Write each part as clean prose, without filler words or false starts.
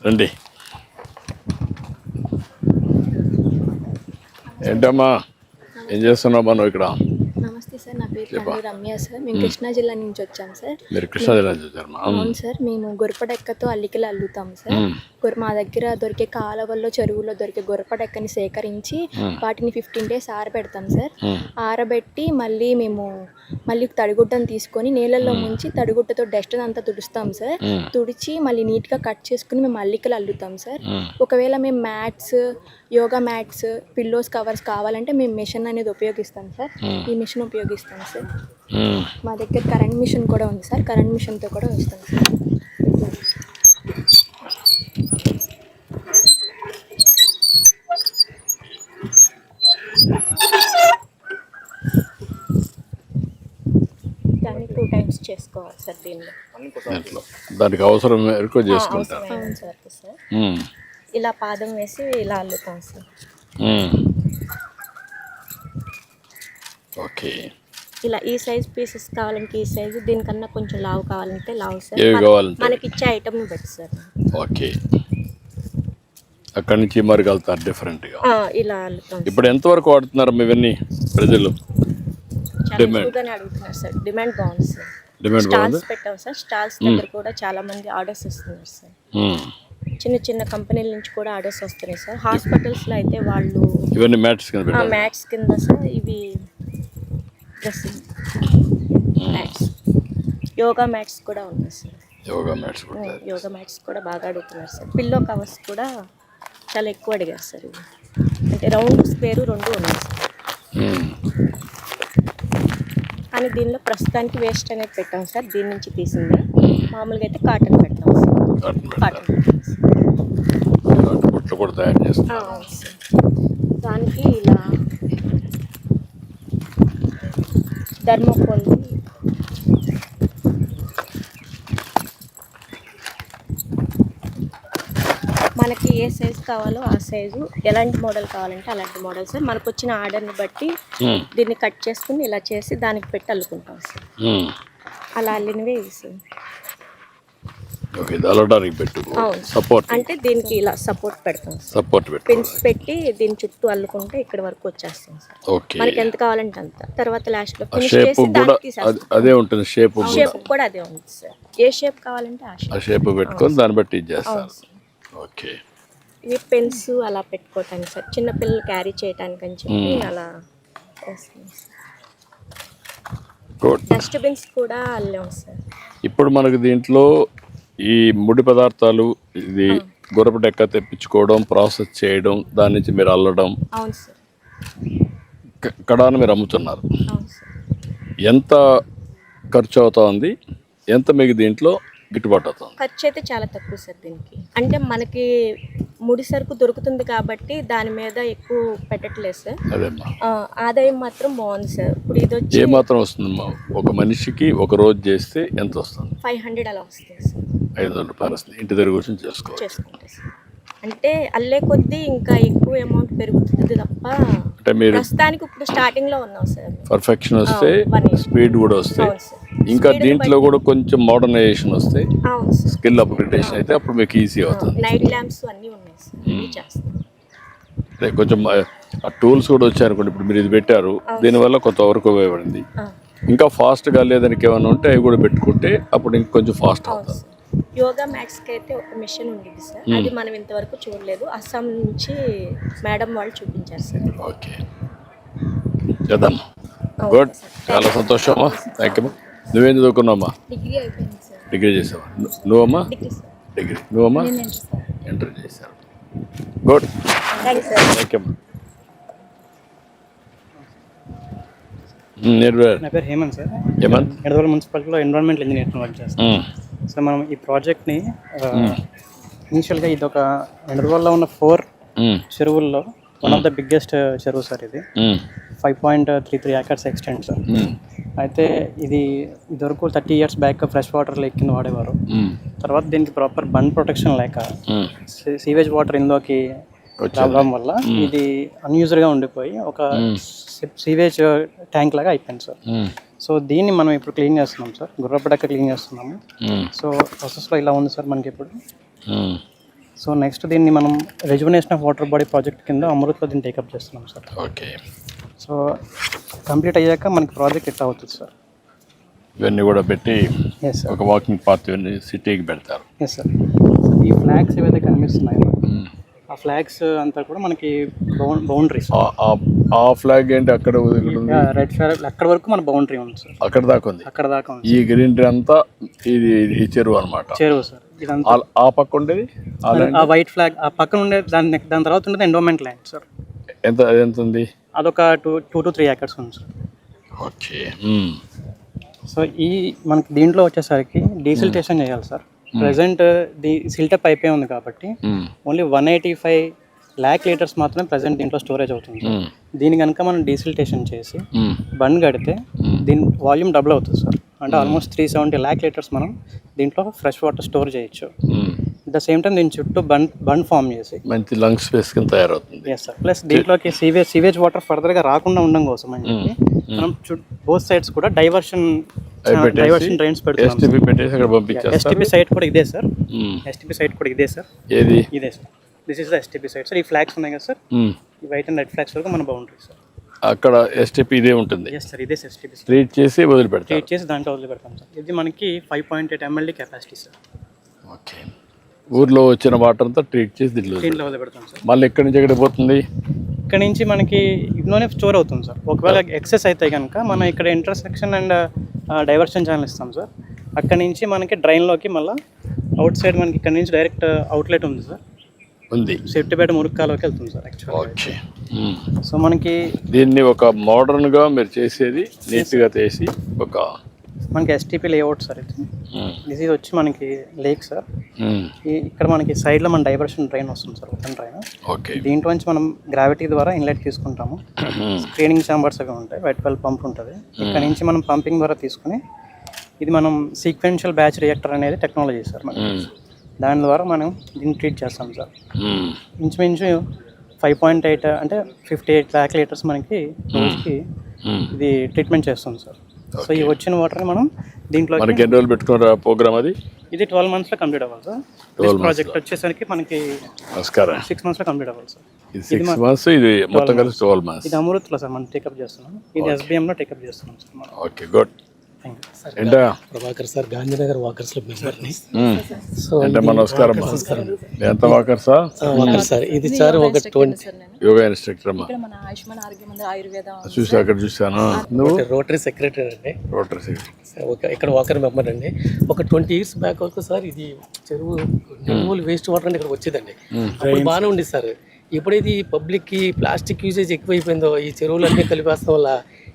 రండి. ఏంటమ్మా ఏం చేస్తున్నావు నువ్వు ఇక్కడ? నమస్తే సార్, నా పేరు కన్ను రమ్య సార్. మేము కృష్ణా జిల్లా నుంచి వచ్చాం సార్. మీరు కృష్ణా జిల్లా నుంచి వచ్చారమ్మా? అవును సార్, మేము గొరపడెక్కతో అల్లికలు అల్లుతాం సార్. మా దగ్గర దొరికే కాలువల్లో చెరువుల్లో దొరికే గొరపడెక్కని సేకరించి వాటిని 15 days ఆరబెడతాం సార్. ఆరబెట్టి మళ్ళీ తడిగుడ్డను తీసుకొని నీళ్ళల్లో ముంచి తడిగుడ్డతో డస్ట్ అంతా తుడుస్తాం సార్. తుడిచి మళ్ళీ నీట్గా కట్ చేసుకుని మేము అల్లికలు అల్లుతాం సార్. ఒకవేళ మేము mats, yoga mats, pillows covers కావాలంటే మేము మిషన్ అనేది ఉపయోగిస్తాం సార్. ఈ మిషన్ ఉపయోగిస్తాం సార్. మా దగ్గర కరెంట్ మిషన్ కూడా ఉంది సార్. కరెంట్ మిషన్తో కూడా వస్తాం సార్. దాన్ని 2 times చేసుకోవాలి సార్. దీనిలో దానికి అవసరం మేరకు చేసుకుంటాం. అవును సార్. ఇలా పాదం వేసి ఇలా అల్లుతాం సార్. ఓకే. ఇలా ఈ సైజ్ పీసెస్ కావాలంటే ఈ సైజు, దీనికన్నా కొంచెం లావు కావాలంటే లావు సార్. మనకి ఇచ్చే ఐటమ్ని బట్టి సార్. ఓకే. అక్కడి నుంచి మరి వెళ్తారు డిఫరెంట్గా ఇలా అల్లుతాం. ఇప్పుడు ఎంతవరకు వాడుతున్నారు ఇవన్నీ ప్రజలు? అడుగుతున్నారు సార్. డిమాండ్ బాగుంది సార్. స్టాల్స్ పెట్టాం సార్. స్టాల్స్ దగ్గర కూడా చాలా మంది ఆర్డర్స్ వస్తున్నారు సార్. చిన్న చిన్న కంపెనీల నుంచి కూడా ఆర్డర్స్ వస్తున్నాయి సార్. హాస్పిటల్స్లో అయితే వాళ్ళు ఇవన్నీ మ్యాట్స్ కింద సార్. ఇవి డ్రెస్సింగ్ మ్యాట్స్, యోగా మ్యాట్స్ కూడా ఉన్నాయి సార్. యోగా మ్యాట్స్ కూడా బాగా అడుగుతున్నారు సార్. పిల్లో కవర్స్ కూడా చాలా ఎక్కువ అడిగారు సార్. ఇవి అంటే రౌండ్, స్క్వేర్ 2 ఉన్నాయి సార్. కానీ దీనిలో ప్రస్తుతానికి వేస్ట్ అనేది పెట్టాం సార్. దీని నుంచి తీసింది. మామూలుగా అయితే కాటన్ పెడతాం సార్. కాటన్ కూడా తయారు చేస్తాం. దానికి ఇలా థర్మోకోల్ మనకి ఏ సైజు కావాలో ఆ సైజు, ఎలాంటి మోడల్ కావాలంటే అలాంటి మోడల్ సార్. మనకు వచ్చిన ఆర్డర్ని బట్టి దీన్ని కట్ చేసుకుని ఇలా చేసి దానికి పెట్టి అల్లుకుంటాం సార్. అలా అల్లినవే సార్. సపోర్ట్ అంటే దీనికి ఇలా సపోర్ట్ పెడతాం. పిన్స్ పెట్టి దీని చుట్టూ అల్లుకుంటే ఇక్కడ వరకు వచ్చేస్తాం సార్. మనకి ఎంత కావాలంటే అంత. తర్వాత లాస్ట్ లో ఫినిష్ చేసి అదే ఉంటుంది. షేప్ కూడా అదే ఉంటుంది సార్. ఏ షేప్ కావాలంటే ఆ షేప్ పెట్టుకొని దాన్ని బట్టి చేస్తాం. ఓకే. ఇవి పెన్స్ అలా పెట్టుకోవటానికి సార్. చిన్న పిల్లలు క్యారీ చేయడానికి అని చెప్పి అలా వేస్తాం సార్. డస్ట్బిన్స్ కూడా అల్లాం సార్. ఇప్పుడు మనకు దీంట్లో ఈ ముడి పదార్థాలు, ఇది గొరపడెక్క తెప్పించుకోవడం, ప్రాసెస్ చేయడం, దాని నుంచి మీరు అల్లడం, అవును సార్, కడాను మీరు అమ్ముతున్నారు. అవును సార్. ఎంత ఖర్చు అవుతుంది? ఎంత మీకు దీంట్లో గిట్టుబాటు అవుతుంది? ఖర్చు అయితే చాలా తక్కువ సార్ దీనికి. అంటే మనకి ముడి సరుకు దొరుకుతుంది కాబట్టి దాని మీద ఎక్కువ పెట్టట్లేదు సార్. ఆదాయం మాత్రం బాగుంది సార్. ఇప్పుడు ఇది వచ్చి ఏ మాత్రం వస్తుందమ్మా? ఒక మనిషికి ఒక రోజు చేస్తే ఎంత వస్తుంది? 500 అలా వస్తుంది సార్. 500 రూపాయలు వస్తుంది. ఇంటి దగ్గర కూర్చొని చేసుకుంటే సార్. అంటే అల్లే కొద్దీ ఇంకా ఎక్కువ అమౌంట్ పెరుగుతుంది తప్ప, అంటే మీరు ప్రస్తుతానికి ఇప్పుడు స్టార్టింగ్ లో ఉన్నాం సార్. పర్ఫెక్షన్ వస్తే, స్పీడ్ కూడా వస్తే, ఇంకా దీంట్లో కూడా కొంచెం మోడర్నైజేషన్ వస్తే, స్కిల్ అప్గ్రేడేషన్ అయితే అప్పుడు మీకు ఈజీ అవుతుంది. నైట్ ల్యాంప్స్ అన్నీ ఉన్నాయి సార్. కొంచెం ఆ టూల్స్ కూడా వచ్చాయనుకోండి. ఇప్పుడు మీరు ఇది పెట్టారు, దీనివల్ల కొంతవరకు ఉపయోగపడింది. ఇంకా ఫాస్ట్గా లేదానికి ఏమైనా ఉంటే అవి కూడా పెట్టుకుంటే అప్పుడు ఇంకొంచెం ఫాస్ట్ అవుతుంది. యోగా మ్యాట్స్కి అయితే ఒక మిషన్ ఉండేది సార్. అది మనం ఇంతవరకు చూడలేదు. అస్సాం నుంచి మేడం వాళ్ళు చూపించారు సార్. ఓకే, చేద్దాం. గుడ్, చాలా సంతోషమమ్మా. Thank you. నువ్వేం చదువుకున్నావమ్మా? డిగ్రీ అయిపోయింది సార్. డిగ్రీ చేసావా? నువ్వమ్మా? డిగ్రీ. నువ్వమ్మా? ఎంటర్ చేశారు. Good, thank you. నా పేరు హేమంత్ సార్. ఎడదవోలు మున్సిపాలిటీలో ఎన్విరాన్మెంటల్ ఇంజనీర్ వర్క్ చేస్తాం. సో మనం ఈ ప్రాజెక్ట్ని ఇనిషియల్గా ఇది ఒక ఎడదవోలులో ఉన్న 4 చెరువుల్లో వన్ ఆఫ్ ద బిగ్గెస్ట్ చెరువు సార్. ఇది 5.33 acres ఎక్స్టెంట్ సార్. అయితే ఇదివరకు 30 years బ్యాక్ ఫ్రెష్ వాటర్లో కింద వాడేవారు. తర్వాత దీనికి ప్రాపర్ బన్ ప్రొటెక్షన్ లేక సీవేజ్ వాటర్ ఇందులోకి రావడం వల్ల ఇది అన్యూజ్డ్గా ఉండిపోయి ఒక సీవేజ్ ట్యాంక్ లాగా అయిపోయింది సార్. సో దీన్ని మనం ఇప్పుడు క్లీన్ చేస్తున్నాం సార్. గుర్రపడక క్లీన్ చేస్తున్నాము. సో ప్రాసెస్లో ఇలా ఉంది సార్ మనకి ఇప్పుడు. సో నెక్స్ట్ దీన్ని మనం rejuvenation of water body project కింద అమృత్లో దీన్ని టేకప్ చేస్తున్నాం సార్. ఓకే. సో కంప్లీట్ అయ్యాక మనకి ప్రాజెక్ట్ ఎట్లా అవుతుంది సార్? ఇవన్నీ కూడా పెట్టి ఎస్ సార్. ఒక వాకింగ్ పాత్ ఇవన్నీ సిటీకి పెడతారు. Yes sir. ఈ ఫ్లాగ్స్ ఏవైతే కనిపిస్తున్నాయో ఆ ఫ్లాగ్స్ అంతా కూడా మనకి బౌండరీస్. ఆ ఫ్లాగ్ ఏంటి అక్కడ రెడ్ ఫ్లాగ్ అక్కడ వరకు మన బౌండరీ ఉంది సార్. అక్కడ దాకా ఉంది. అక్కడ దాకా ఉంది. ఈ గ్రీన్ ట్రీ అంతా ఈ చెరువు అనమాట. చెరువు సార్. ఇదంతా ఆ పక్క ఉండేది ఆ వైట్ ఫ్లాగ్ ఆ పక్కన ఉండే దాని తర్వాత ఉండేది ఎండోమెంట్ ల్యాండ్ సార్. ఎంత ఉంది? అదొక 2 to 3 acres ఉంది సార్. ఓకే. సో ఈ మనకి దీంట్లో వచ్చేసరికి డీసిల్టేషన్ చేయాలి సార్. ప్రజెంట్ సిల్టప్ అయిపోయి ఉంది కాబట్టి ఓన్లీ 185 lakh liters మాత్రమే ప్రజెంట్ దీంట్లో స్టోరేజ్ అవుతుంది. దీని కనుక మనం డీసిల్టేషన్ చేసి బండ్ కడితే దీని వాల్యూమ్ డబుల్ అవుతుంది సార్. అంటే ఆల్మోస్ట్ 370 lakh liters మనం దీంట్లో ఫ్రెష్ వాటర్ స్టోర్ చేయొచ్చు. అట్ ద సేమ్ టైం దీని చుట్టూ బండ్ ఫామ్ చేసి మంచి లంగ్ స్పేస్ కింద తయారవుతుంది. Yes sir. ప్లస్ దీంట్లోకి సీవేజ్ వాటర్ ఫర్దర్గా రాకుండా ఉండడం కోసం అని చెప్పి మనం బోత్ సైడ్స్ కూడా డైవర్షన్ డ్రైన్స్ పెడుతున్నాం. STP పెట్టేసి అక్కడ పంపించారు. STP సైట్ కూడా ఇదే సార్. STP సైట్ కూడా ఇదే సార్. ఏది? ఇదే sir. This is the STP site sir. ఈ ఫ్లాగ్స్ ఉన్నాయి కదా సార్, ఈ వైట్ అండ్ రెడ్ ఫ్లాగ్స్ వరకు మన బౌండరీ సార్. అక్కడ STP ఇదే ఉంటుంది. Yes sir. ఇదే STP ట్రీట్ చేసి వదిలిపెడతారు. ట్రీట్ చేసి దాంట్లో వదిలిపెడతాం సార్. ఇది మనకి 5.8 MLD కెపాసిటీ సార్. ఓకే. ఊర్లో వచ్చిన వాటర్ అంతా ట్రీట్ చేసి దీంట్లో వదిలిపెడతాం సార్. మళ్ళీ ఎక్కడి నుంచి ఎక్కడ పోతుంది? ఇక్కడ నుంచి మనకి ఇందులోనే స్టోర్ అవుతుంది సార్. ఒకవేళ ఎక్సెస్ అయితే కనుక మనం ఇక్కడ ఇంటర్సెక్షన్ అండ్ డైవర్షన్ ఛానల్ ఇస్తాం సార్. అక్కడ నుంచి మనకి డ్రైన్లోకి మళ్ళీ అవుట్ సైడ్ మనకి ఇక్కడ నుంచి డైరెక్ట్ అవుట్లెట్ ఉంది సార్. ఉంది. సెప్టిపేట మురుక్కాలోకి వెళ్తుంది సార్ యాక్చువల్లీ. ఓకే. సో మనకి దీన్ని ఒక మోడర్న్గా మీరు చేసేది నీట్గా చేసి ఒక మనకి STP లేఅవుట్ సార్. ఇది వచ్చి మనకి లేక్ సార్. ఇక్కడ మనకి సైడ్లో మన డైవర్షన్ డ్రైన్ వస్తుంది సార్, ఓపెన్ డ్రైన్. ఓకే. దీంట్లో నుంచి మనం గ్రావిటీ ద్వారా ఇన్లెట్ తీసుకుంటాము. స్క్రీనింగ్ ఛాంబర్స్ అవి ఉంటాయి, వైట్ వెల్ పంప్ ఉంటుంది. ఇక్కడ నుంచి మనం పంపింగ్ ద్వారా తీసుకుని ఇది మనం సీక్వెన్షియల్ బ్యాచ్ రియాక్టర్ అనేది టెక్నాలజీ సార్. మనకి దాని ద్వారా మనం దీన్ని ట్రీట్ చేస్తాం సార్. ఇంచుమించు 5.8 అంటే 58 lakh liters మనకి రోజుకి ఇది ట్రీట్మెంట్ చేస్తుంది సార్. సో ఈ వచ్చిన వాటర్ని మనం దీంట్లో మనకి ఎన్ని రోజులు పెట్టుకున్న ప్రోగ్రామ్ అది? ఇది 12 monthsలో కంప్లీట్ అవ్వాలి సార్. ప్రాజెక్ట్ వచ్చేసరికి మనకి 6 monthsలో కంప్లీట్ అవ్వాలి సార్. ఇది 6 months, ఇది మొత్తం కలిసి 12 months. ఇది అమృత్లో సార్ మనం టేకప్ చేస్తున్నాం. ఇది SBMలో టేకప్ చేస్తున్నాం సార్ మనం. Okay, good. ఏంటా ప్రభాకర్ సార్, గాంధీనగర్ వాకర్స్ లో మెంబర్ని. అంటే నమస్కారం. ఎంత వాకర్సా? Walker sir. ఇది సార్ ఒక 20 యోగా ఇన్స్ట్రక్టర్ అమ్మా. మన ఆయుష్మాన్ ఆరోగ్య మందిర్ ఆయుర్వేద చూసా, అక్కడ చూసాను. నువ్వు రోటరీ సెక్రటరీ అండి. Rotary secretary. ఇక్కడ వాకర్ మెంబర్ అండి. ఒక 20 years బ్యాక్ వరకు సార్ ఇది చెరువు వేస్ట్ వాటర్ అంటే ఇక్కడ వచ్చేదండి. అప్పుడు బాగానే ఉంది సార్. ఎప్పుడైతే ఈ పబ్లిక్కి ప్లాస్టిక్ యూసేజ్ ఎక్కువైపోయిందో ఈ చెరువులన్నీ కలిపేస్తాం వల్ల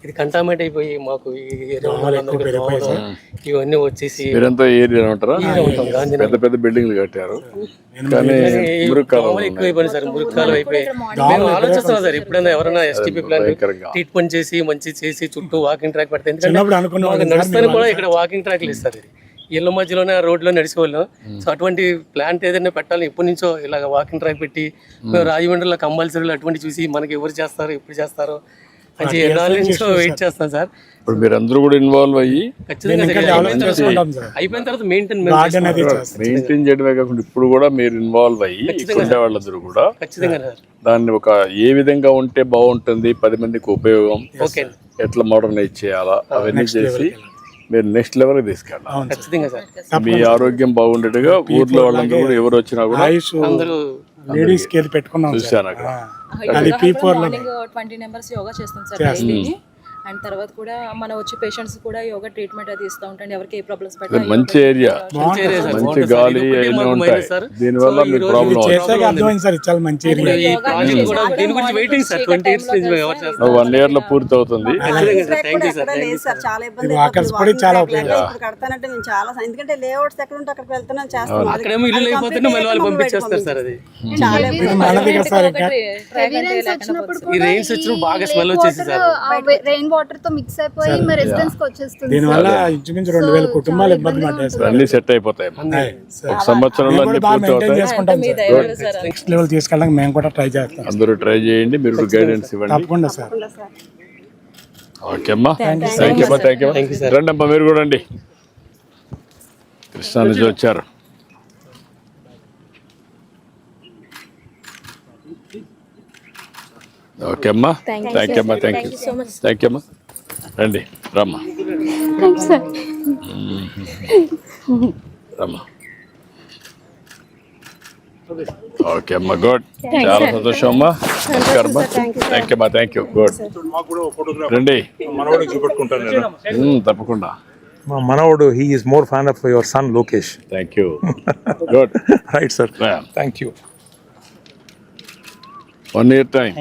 ఇది కంటామినేట్ అయిపోయి మాకు ఇవన్నీ వచ్చేసి మీరంతా ఏరియా ఉంటారా? పెద్ద పెద్ద బిల్డింగ్లు కట్టారు కానీ ఎక్కువైపోయింది సార్. మురుక్కాలు అయిపోయి మేము ఆలోచిస్తున్నాం సార్ ఎప్పుడైనా ఎవరైనా STP ప్లాన్ ట్రీట్మెంట్ చేసి మంచి చేసి చుట్టూ వాకింగ్ ట్రాక్ పెడితే, ఎందుకంటే నడుస్తాను కూడా ఇక్కడ వాకింగ్ ట్రాక్లు ఇస్తారు. ఇది ఇళ్ళ మధ్యలోనే రోడ్లో నడిచేవాళ్ళం. సో అటువంటి ప్లాంట్ ఏదైనా పెట్టాలి ఎప్పటి నుంచో ఇలాగ వాకింగ్ ట్రాక్ పెట్టి మేము రాజమండ్రిలో కంపల్సరీలు అటువంటి చూసి మనకి ఎవరు చేస్తారు ఎప్పుడు చేస్తారో మంచి ఎన్నాళ్ళ నుంచో వెయిట్ చేస్తాం సార్. ఇప్పుడు మీరు అందరూ కూడా ఇన్వాల్వ్ అయ్యి ఖచ్చితంగా అయిపోయిన తర్వాత మెయింటైన్ చేయడమే కాకుండా ఇప్పుడు కూడా మీరు ఇన్వాల్వ్ అయ్యి ఉండే వాళ్ళందరూ కూడా ఖచ్చితంగా దాన్ని ఒక ఏ విధంగా ఉంటే బాగుంటుంది, 10 మందికి ఉపయోగం, ఎట్లా మోడర్నైజ్ చేయాలా అవన్నీ చేసి మీరు నెక్స్ట్ లెవెల్కి తీసుకెళ్ళాలి. ఖచ్చితంగా సార్. మీ ఆరోగ్యం బాగుండేట్టుగా ఊర్లో వాళ్ళందరూ కూడా ఎవరు వచ్చినా కూడా అందరూ లేడీస్ కి పెట్టుకున్నాం చూసాను అక్కడ. అది మార్నింగ్ 20 members యోగా చేస్తాం సార్ డైలీ. అండ్ తర్వాత కూడా మన వచ్చే పేషెంట్స్ కూడా యోగా ట్రీట్మెంట్ అది ఇస్తూ ఉంటాండి. ఎవరికి ఏ ప్రాబ్లమ్స్ పట్టినా మంచి ఏరియా, మంచి గాలి అవన్నీ ఉంటాయి. దీనివల్ల మీ ప్రాబ్లం అర్థమైంది సార్. చాలా మంచి ఏరియా. 1 year లో పూర్తి అవుతుంది. చాలా ఇబ్బంది చాలా కడతానంటే నేను చాలా, ఎందుకంటే లేఅవుట్స్ ఎక్కడ ఉంటే అక్కడికి వెళ్తున్నాను చేస్తాను. అక్కడేమో ఇల్లు అయిపోతే మళ్ళీ వాళ్ళు పంపించేస్తారు సార్. అది చాలా ఈ రెయిన్స్ వచ్చిన బాగా స్మెల్ వచ్చేసి సార్ రెయిన్ వాటర్ తో మిక్స్ అయిపోయి మరి రెసిడెన్స్ కి వచ్చేస్తుంది. దీనివల్ల ఇంచుమించు 2000 కుటుంబాలు ఇబ్బంది పడ్డాయి. అన్ని సెట్ అయిపోతాయి. ఒక సంవత్సరంలో అన్ని పూర్తి అవుతాయి. నెక్స్ట్ లెవెల్ తీసుకెళ్ళడానికి మేము కూడా ట్రై చేస్తాం. అందరూ ట్రై చేయండి, మీరు గైడెన్స్ ఇవ్వండి. తప్పకుండా సార్. ఓకే అమ్మా, థ్యాంక్ యూ అమ్మా, థ్యాంక్ యూ. రండి అమ్మా మీరు కూడా అండి. కృష్ణా నుంచి వచ్చారు. ఓకే అమ్మా, Thank you, థ్యాంక్ యూ అమ్మా, థ్యాంక్ యూ, థ్యాంక్ యూ అమ్మా. రండి, రమ్మా, రమ్మా. ఓకే అమ్మా, గుడ్, చాలా సంతోషం అమ్మా. నమస్కారం అమ్మా, థ్యాంక్ యూ అమ్మా, థ్యాంక్ యూ, గుడ్. రండి, మనవాడికి చూపెట్టుకుంటాను నేను. తప్పకుండా. మా మనవాడు he is more fan of your son Lokesh. Thank you, good. Right sir, thank you. 1 year time.